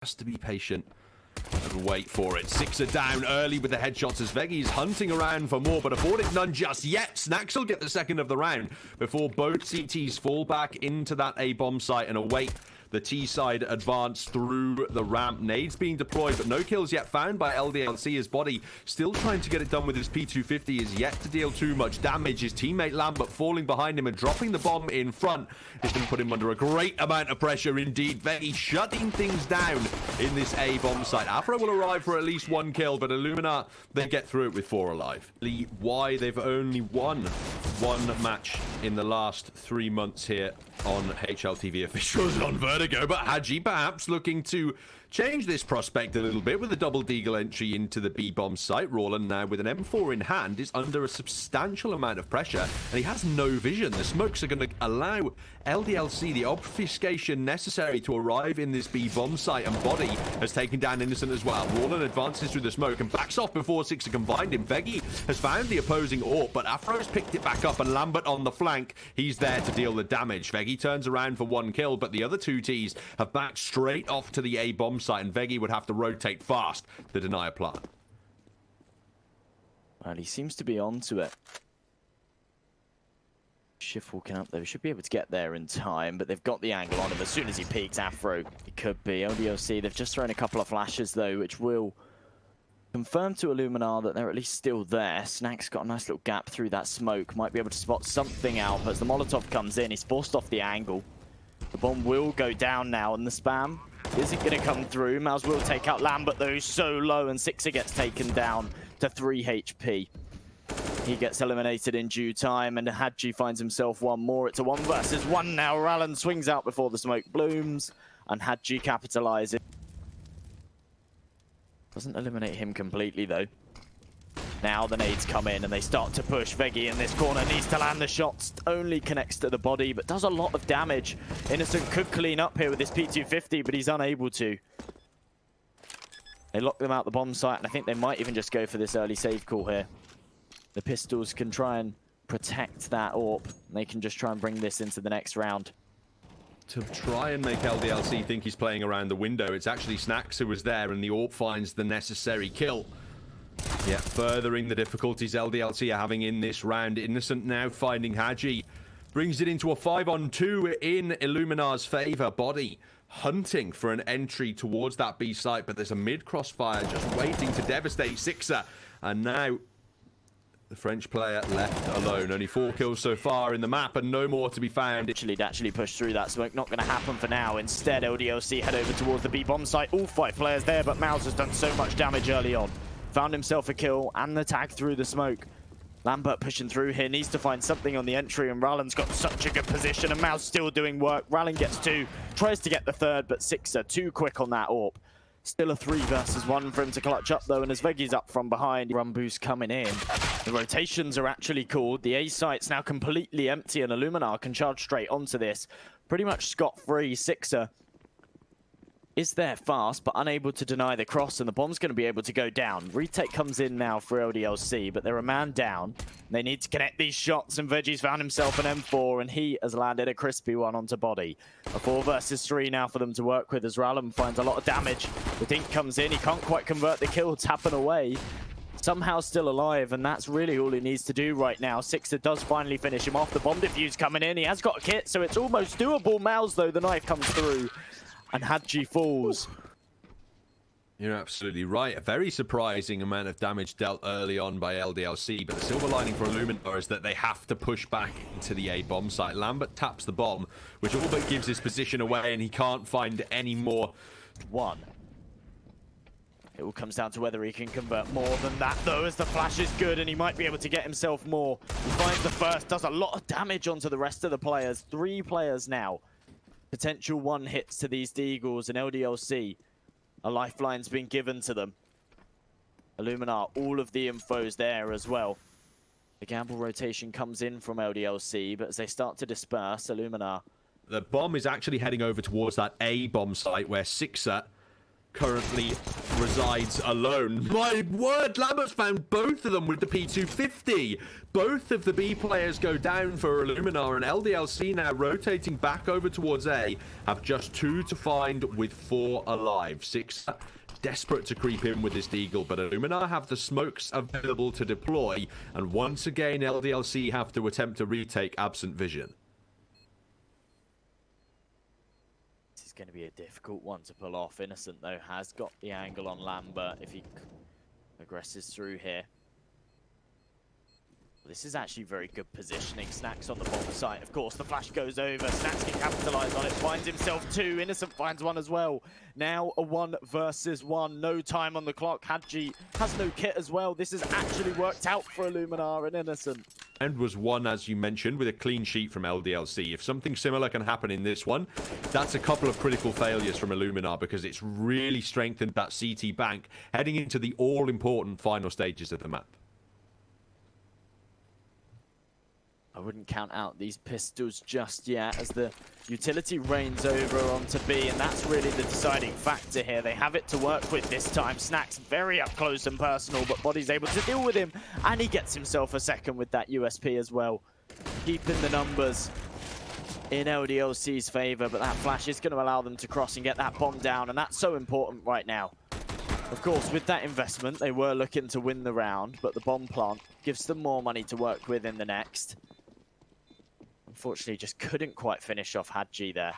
Has to be patient and wait for it. Six are down early with the headshots as Vegi's hunting around for more, but afforded none just yet. Snacks will get the second of the round before both CTs fall back into that A-bomb site and await the T side advance through the ramp. Nades being deployed, but no kills yet found by LDLC. His body still trying to get it done with his P250 is yet to deal too much damage. His teammate Lambert falling behind him and dropping the bomb in front is going to put him under a great amount of pressure indeed. Vegi shutting things down in this A-bomb site. Afro will arrive for at least one kill, but Illuminar, they get through it with 4 alive. Why they've only won one match in the last 3 months here on HLTV officials on Vertigo, but Hadji perhaps looking to change this prospect a little bit with a double deagle entry into the B-bomb site. Roland now with an M4 in hand is under a substantial amount of pressure and he has no vision. The smokes are going to allow LDLC the obfuscation necessary to arrive in this B-bomb site, and Body has taken down Innocent as well. Roland advances through the smoke and backs off before Sixer can find him. Vegi has found the opposing AWP, but Afro's picked it back up and Lambert on the flank, he's there to deal the damage. Vegi turns around for one kill, but the other two Ts have backed straight off to the A-bomb site, and Vegi would have to rotate fast to deny a plant. Well, he seems to be onto it. Shift walking up there. We should be able to get there in time, but they've got the angle on him. As soon as he peeks, Afro, it could be. LDLC, they've just thrown a couple of flashes, though, which will confirm to Illuminar that they're at least still there. Snack's got a nice little gap through that smoke. Might be able to spot something out, but as the Molotov comes in, he's forced off the angle. The bomb will go down now, and the spam isn't going to come through. Mouse will take out Lambert, though, who's so low, and Sixer gets taken down to 3 HP. He gets eliminated in due time, and Hadji finds himself one more. It's a 1 versus 1 now. Rallen swings out before the smoke blooms, and Hadji capitalizes. Doesn't eliminate him completely, though. Now the nades come in and they start to push. Vegi in this corner needs to land the shots. Only connects to the body, but does a lot of damage. Innocent could clean up here with his P250, but he's unable to. They lock them out the bomb site, and I think they might even just go for this early save call here. The pistols can try and protect that AWP. They can just try and bring this into the next round. To try and make LDLC think he's playing around the window, it's actually Snacks who was there, and the AWP finds the necessary kill. Yeah, furthering the difficulties LDLC are having in this round. Innocent now finding Hadji. Brings it into a 5-on-2 in Illuminar's favor. Body hunting for an entry towards that B site, but there's a mid-crossfire just waiting to devastate Sixer. And now the French player left alone. Only 4 kills so far in the map and no more to be found. Actually push through that smoke. Not going to happen for now. Instead, LDLC head over towards the B-bomb site. All 5 players there, but Mouse has done so much damage early on. Found himself a kill and the tag through the smoke. Lambert pushing through here, needs to find something on the entry, and Rallen's got such a good position, and Mouse still doing work. Rallen gets 2, tries to get the 3rd, but Sixer too quick on that AWP. Still a 3 versus 1 for him to clutch up, though, and as Vegi's up from behind, run boost coming in. The rotations are actually called. The A site's now completely empty, and Illuminar can charge straight onto this. Pretty much scot-free. Sixer is there fast, but unable to deny the cross, and the bomb's going to be able to go down. Retake comes in now for LDLC, but they're a man down. They need to connect these shots, and Vegi's found himself an M4, and he has landed a crispy one onto Body. A 4 versus 3 now for them to work with as Rallen finds a lot of damage. The dink comes in, he can't quite convert the kill, tapping away. Somehow still alive, and that's really all he needs to do right now. Sixer does finally finish him off. The bomb defuse coming in, he has got a kit, so it's almost doable. Mouse, though, the knife comes through, and Hadji falls. You're absolutely right. A very surprising amount of damage dealt early on by LDLC, but the silver lining for Illuminar is that they have to push back into the A-bomb site. Lambert taps the bomb, which all but gives his position away, and he can't find any more. 1. It all comes down to whether he can convert more than that, though, as the flash is good, and he might be able to get himself more. He finds the first, does a lot of damage onto the rest of the players. 3 players now. Potential 1 hits to these Deagles, and LDLC, a lifeline's been given to them. Illuminar, all of the info's there as well. The gamble rotation comes in from LDLC, but as they start to disperse, Illuminar. The bomb is actually heading over towards that A-bomb site where Sixer currently resides alone. My word, Lambert's found both of them with the P250. Both of the B players go down for Illuminar, and LDLC now rotating back over towards A, have just 2 to find with 4 alive. 6 desperate to creep in with this Deagle, but Illuminar have the smokes available to deploy, and once again LDLC have to attempt to retake absent vision. This is going to be a difficult one to pull off. Innocent, though, has got the angle on Lambert if he aggresses through here. This is actually very good positioning. Snacks on the bomb site. Of course, the flash goes over. Snacks can capitalize on it. Finds himself 2. Innocent finds 1 as well. Now a 1 versus 1. No time on the clock. Hadji has no kit as well. This has actually worked out for Illuminar and Innocent. And was won, as you mentioned, with a clean sheet from LDLC. If something similar can happen in this one, that's a couple of critical failures from Illuminar, because it's really strengthened that CT bank heading into the all-important final stages of the map. I wouldn't count out these pistols just yet as the utility reigns over onto B, and that's really the deciding factor here. They have it to work with this time. Snacks very up close and personal, but Body's able to deal with him, and he gets himself a second with that USP as well. Keeping the numbers in LDLC's favor, but that flash is going to allow them to cross and get that bomb down, and that's so important right now. Of course, with that investment, they were looking to win the round, but the bomb plant gives them more money to work with in the next. Unfortunately, just couldn't quite finish off Hadji there.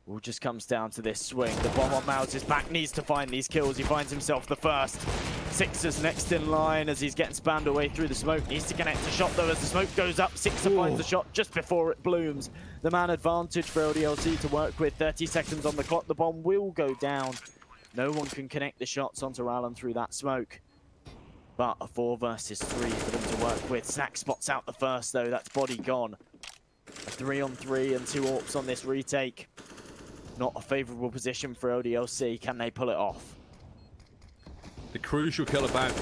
All just comes down to this swing. The bomb on Miles' back needs to find these kills. He finds himself the first. Sixer's next in line as he's getting spammed away through the smoke. Needs to connect a shot though as the smoke goes up. Sixer finds the shot just before it blooms. The man advantage for LDLC to work with. 30 seconds on the clock. The bomb will go down. No one can connect the shots onto Rallen through that smoke. But a 4 versus 3 for them to work with. Snack spots out the first though. That's Body gone. A 3-on-3 and 2 AWPs on this retake. Not a favourable position for LDLC. Can they pull it off? The crucial kill about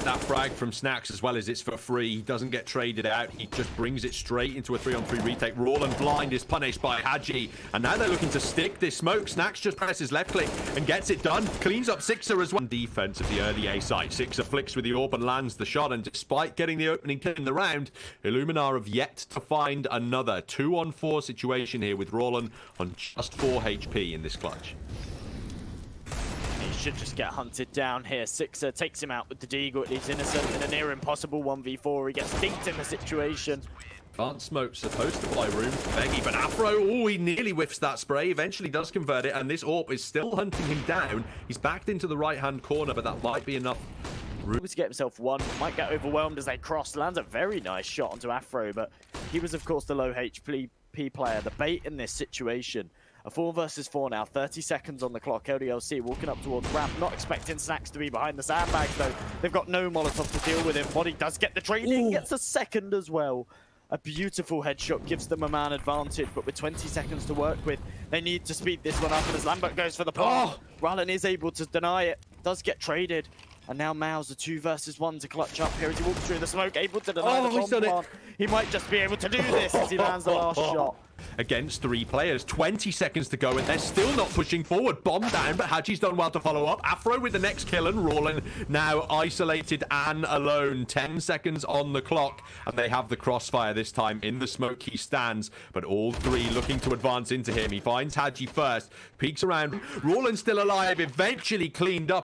that frag from Snacks, as well as it's for free. He doesn't get traded out. He just brings it straight into a 3-on-3 retake. Roland Blind is punished by Hadji. And now they're looking to stick this smoke. Snacks just presses left click and gets it done. Cleans up Sixer as well. Defense of the early A site. Sixer flicks with the AWP and lands the shot. And despite getting the opening kill in the round, Illuminar have yet to find another 2-on-4 situation here with Roland on just 4 HP in this clutch. He should just get hunted down here. Sixer takes him out with the Deagle. It leaves Innocent in a near impossible 1v4. He gets dinked in the situation. Advanced Smoke's supposed to buy room for Veggie, but Afro, oh, he nearly whiffs that spray. Eventually does convert it, and this AWP is still hunting him down. He's backed into the right-hand corner, but that might be enough. Able to get himself 1. Might get overwhelmed as they cross. Lands a very nice shot onto Afro, but he was, of course, the low HP player. The bait in this situation. A 4 versus 4 now, 30 seconds on the clock. LDLC walking up towards ramp, not expecting Snacks to be behind the sandbags though. They've got no Molotov to deal with him. Body does get the trading, gets a second as well. A beautiful headshot gives them a man advantage, but with 20 seconds to work with, they need to speed this one up. And as Lambert goes for the plant, Rallen is able to deny it, does get traded. And now Miles, a 2 versus 1 to clutch up here as he walks through the smoke, able to deny the bomb plant. He might just be able to do this as he lands the last shot. Against 3 players, 20 seconds to go, and they're still not pushing forward. Bomb down, but Hadji's done well to follow up. Afro with the next kill, and Roland now isolated and alone. 10 seconds on the clock, and they have the crossfire this time. In the smoke he stands, but all 3 looking to advance into him. He finds Hadji first, peeks around. Roland's still alive, eventually cleaned up.